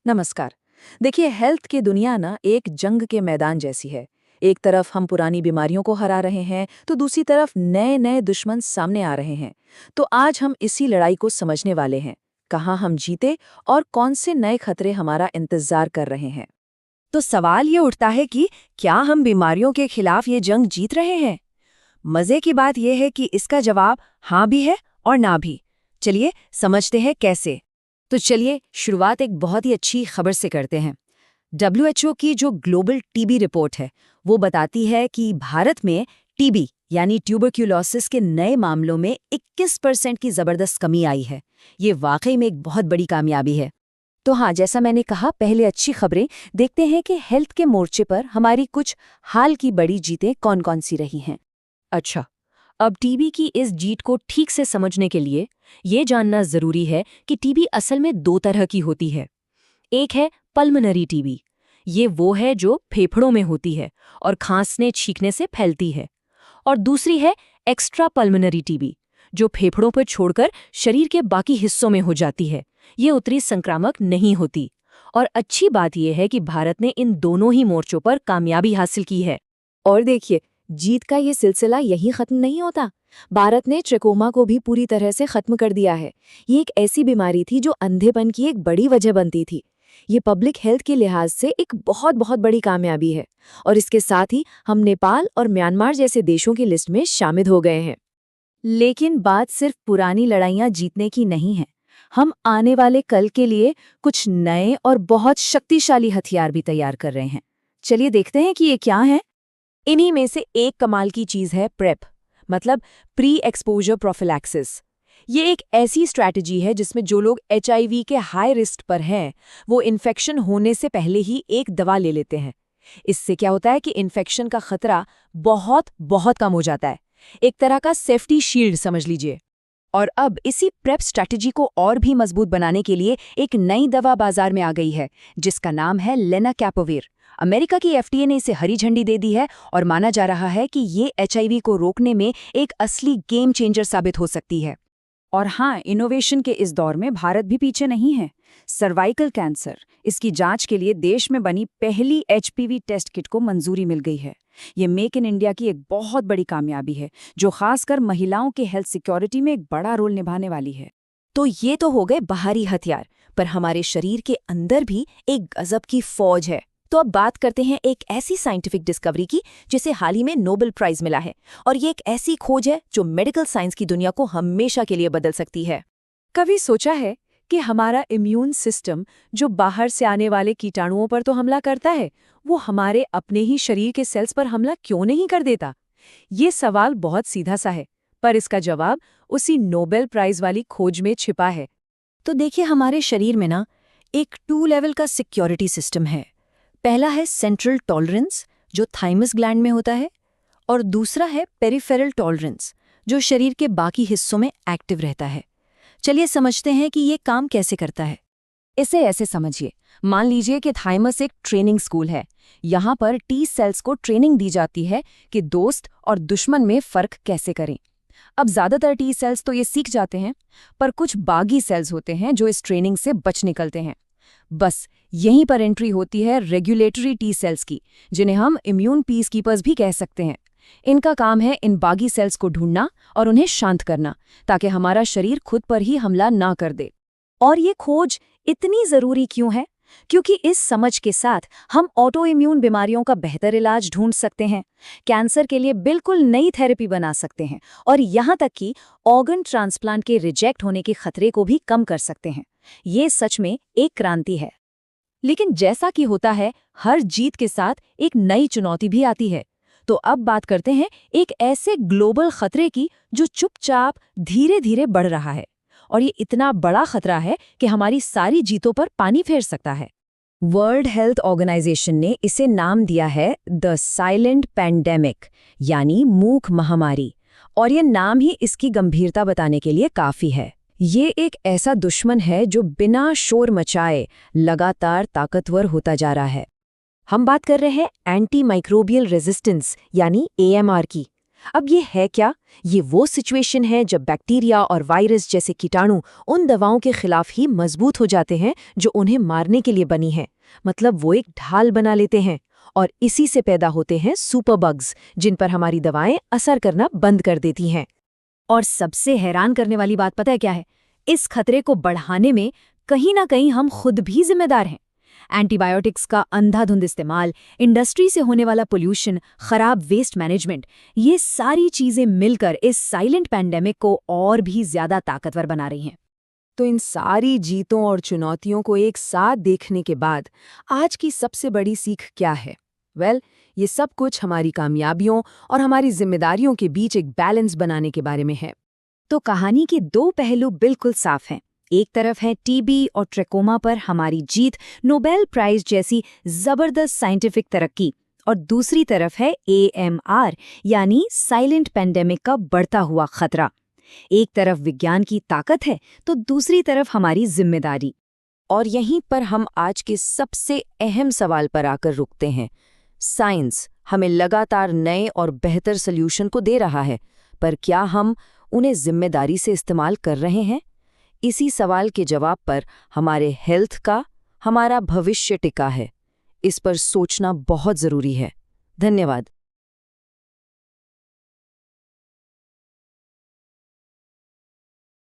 नमस्कार। देखिए, हेल्थ की दुनिया ना एक जंग के मैदान जैसी है। एक तरफ हम पुरानी बीमारियों को हरा रहे हैं, तो दूसरी तरफ नए नए दुश्मन सामने आ रहे हैं। तो आज हम इसी लड़ाई को समझने वाले हैं, कहाँ हम जीते और कौन से नए खतरे हमारा इंतजार कर रहे हैं। तो सवाल ये उठता है कि क्या हम बीमारियों के खिलाफ ये जंग जीत रहे हैं? मजे की बात यह है कि इसका जवाब हाँ भी है और ना भी। चलिए समझते हैं कैसे। तो चलिए शुरुआत एक बहुत ही अच्छी खबर से करते हैं। WHO की जो ग्लोबल टीबी रिपोर्ट है, वो बताती है कि भारत में टीबी यानी ट्यूबरक्यूलोसिस के नए मामलों में 21% की जबरदस्त कमी आई है। ये वाकई में एक बहुत बड़ी कामयाबी है। तो हाँ, जैसा मैंने कहा, पहले अच्छी खबरें देखते हैं कि हेल्थ के मोर्चे पर हमारी कुछ हाल की बड़ी जीतें कौन कौन सी रही हैं। अच्छा, अब टीबी की इस जीत को ठीक से समझने के लिए ये जानना जरूरी है कि टीबी असल में दो तरह की होती है। एक है पल्मनरी टीबी। ये वो है जो फेफड़ों में होती है और खांसने छींकने से फैलती है। और दूसरी है एक्स्ट्रा पल्मनरी टीबी, जो फेफड़ों पर छोड़कर शरीर के बाकी हिस्सों में हो जाती है। ये उतनी संक्रामक नहीं होती। और अच्छी बात यह है कि भारत ने इन दोनों ही मोर्चों पर कामयाबी हासिल की है। और देखिए, जीत का ये सिलसिला यहीं खत्म नहीं होता। भारत ने ट्रिकोमा को भी पूरी तरह से खत्म कर दिया है। ये एक ऐसी बीमारी थी जो अंधेपन की एक बड़ी वजह बनती थी। ये पब्लिक हेल्थ के लिहाज से एक बहुत बहुत बड़ी कामयाबी है। और इसके साथ ही हम नेपाल और म्यांमार जैसे देशों की लिस्ट में शामिल हो गए हैं। लेकिन बात सिर्फ पुरानी लड़ाइयां जीतने की नहीं है। हम आने वाले कल के लिए कुछ नए और बहुत शक्तिशाली हथियार भी तैयार कर रहे हैं। चलिए देखते हैं कि ये क्या है। इन्हीं में से एक कमाल की चीज है प्रेप, मतलब प्री एक्सपोजर प्रोफिलैक्सिस। ये एक ऐसी स्ट्रैटेजी है जिसमें जो लोग HIV के हाई रिस्क पर हैं, वो इन्फेक्शन होने से पहले ही एक दवा ले लेते हैं। इससे क्या होता है कि इन्फेक्शन का खतरा बहुत बहुत कम हो जाता है। एक तरह का सेफ्टी शील्ड समझ लीजिए। और अब इसी प्रेप स्ट्रैटेजी को और भी मजबूत बनाने के लिए एक नई दवा बाजार में आ गई है, जिसका नाम है लेनाकैपोविर। अमेरिका की FDA ने इसे हरी झंडी दे दी है और माना जा रहा है कि ये HIV को रोकने में एक असली गेम चेंजर साबित हो सकती है। और हाँ, इनोवेशन के इस दौर में भारत भी पीछे नहीं है। सर्वाइकल कैंसर, इसकी जांच के लिए देश में बनी पहली HPV टेस्ट किट को मंजूरी मिल गई है। ये मेक इन इंडिया की एक बहुत बड़ी कामयाबी है, जो खासकर महिलाओं के हेल्थ सिक्योरिटी में एक बड़ा रोल निभाने वाली है। तो ये तो हो गए बाहरी हथियार, पर हमारे शरीर के अंदर भी एक गजब की फौज है। तो अब बात करते हैं एक ऐसी साइंटिफिक डिस्कवरी की जिसे हाल ही में नोबेल प्राइज मिला है। और ये एक ऐसी खोज है जो मेडिकल साइंस की दुनिया को हमेशा के लिए बदल सकती है। कभी सोचा है कि हमारा इम्यून सिस्टम, जो बाहर से आने वाले कीटाणुओं पर तो हमला करता है, वो हमारे अपने ही शरीर के सेल्स पर हमला क्यों नहीं कर देता? ये सवाल बहुत सीधा सा है, पर इसका जवाब उसी नोबेल प्राइज वाली खोज में छिपा है। तो देखिए, हमारे शरीर में ना एक 2 लेवल का सिक्योरिटी सिस्टम है। पहला है सेंट्रल टॉलरेंस, जो थाइमस ग्लैंड में होता है, और दूसरा है पेरिफेरल टॉलरेंस, जो शरीर के बाकी हिस्सों में एक्टिव रहता है। चलिए समझते हैं कि ये काम कैसे करता है। इसे ऐसे समझिए, मान लीजिए कि थाइमस एक ट्रेनिंग स्कूल है। यहाँ पर T सेल्स को ट्रेनिंग दी जाती है कि दोस्त और दुश्मन में फर्क कैसे करें। अब ज्यादातर T सेल्स तो ये सीख जाते हैं, पर कुछ बागी सेल्स होते हैं जो इस ट्रेनिंग से बच निकलते हैं। बस यहीं पर एंट्री होती है रेगुलेटरी T सेल्स की, जिन्हें हम इम्यून पीसकीपर्स भी कह सकते हैं। इनका काम है इन बागी सेल्स को ढूंढना और उन्हें शांत करना, ताकि हमारा शरीर खुद पर ही हमला ना कर दे। और ये खोज इतनी जरूरी क्यों है? क्योंकि इस समझ के साथ हम ऑटो इम्यून बीमारियों का बेहतर इलाज ढूंढ सकते हैं, कैंसर के लिए बिल्कुल नई थेरेपी बना सकते हैं, और यहाँ तक कि ऑर्गन ट्रांसप्लांट के रिजेक्ट होने के खतरे को भी कम कर सकते हैं। ये सच में एक क्रांति है। लेकिन जैसा कि होता है, हर जीत के साथ एक नई चुनौती भी आती है। तो अब बात करते हैं एक ऐसे ग्लोबल खतरे की जो चुपचाप धीरे धीरे बढ़ रहा है, और ये इतना बड़ा खतरा है कि हमारी सारी जीतों पर पानी फेर सकता है। वर्ल्ड हेल्थ ऑर्गेनाइजेशन ने इसे नाम दिया है द साइलेंट पैंडेमिक, यानी मूक महामारी। और ये नाम ही इसकी गंभीरता बताने के लिए काफी है। ये एक ऐसा दुश्मन है जो बिना शोर मचाए लगातार ताकतवर होता जा रहा है। हम बात कर रहे हैं एंटी माइक्रोबियल रेजिस्टेंस यानी AMR की। अब ये है क्या? ये वो सिचुएशन है जब बैक्टीरिया और वायरस जैसे कीटाणु उन दवाओं के खिलाफ ही मजबूत हो जाते हैं जो उन्हें मारने के लिए बनी हैं। मतलब वो एक ढाल बना लेते हैं और इसी से पैदा होते हैं सुपर बग्स, जिन पर हमारी दवाएं असर करना बंद कर देती हैं। और सबसे हैरान करने वाली बात पता है क्या है? इस खतरे को बढ़ाने में कहीं ना कहीं हम खुद भी जिम्मेदार हैं। एंटीबायोटिक्स का अंधाधुंध इस्तेमाल, इंडस्ट्री से होने वाला पोल्यूशन, खराब वेस्ट मैनेजमेंट, ये सारी चीजें मिलकर इस साइलेंट पैंडेमिक को और भी ज्यादा ताकतवर बना रही हैं। तो इन सारी जीतों और चुनौतियों को एक साथ देखने के बाद आज की सबसे बड़ी सीख क्या है? ये सब कुछ हमारी कामयाबियों और हमारी जिम्मेदारियों के बीच एक बैलेंस बनाने के बारे में है। तो कहानी के दो पहलू बिल्कुल साफ हैं। एक तरफ है टीबी और ट्रेकोमा पर हमारी जीत, नोबेल प्राइज जैसी जबरदस्त साइंटिफिक तरक्की, और दूसरी तरफ है AMR यानी साइलेंट पेंडेमिक का बढ़ता हुआ खतरा। एक तरफ विज्ञान की ताकत है तो दूसरी तरफ हमारी जिम्मेदारी। और यहीं पर हम आज के सबसे अहम सवाल पर आकर रुकते हैं। साइंस हमें लगातार नए और बेहतर सॉल्यूशन को दे रहा है, पर क्या हम उन्हें जिम्मेदारी से इस्तेमाल कर रहे हैं? इसी सवाल के जवाब पर हमारे हेल्थ का, हमारा भविष्य टिका है। इस पर सोचना बहुत जरूरी है। धन्यवाद।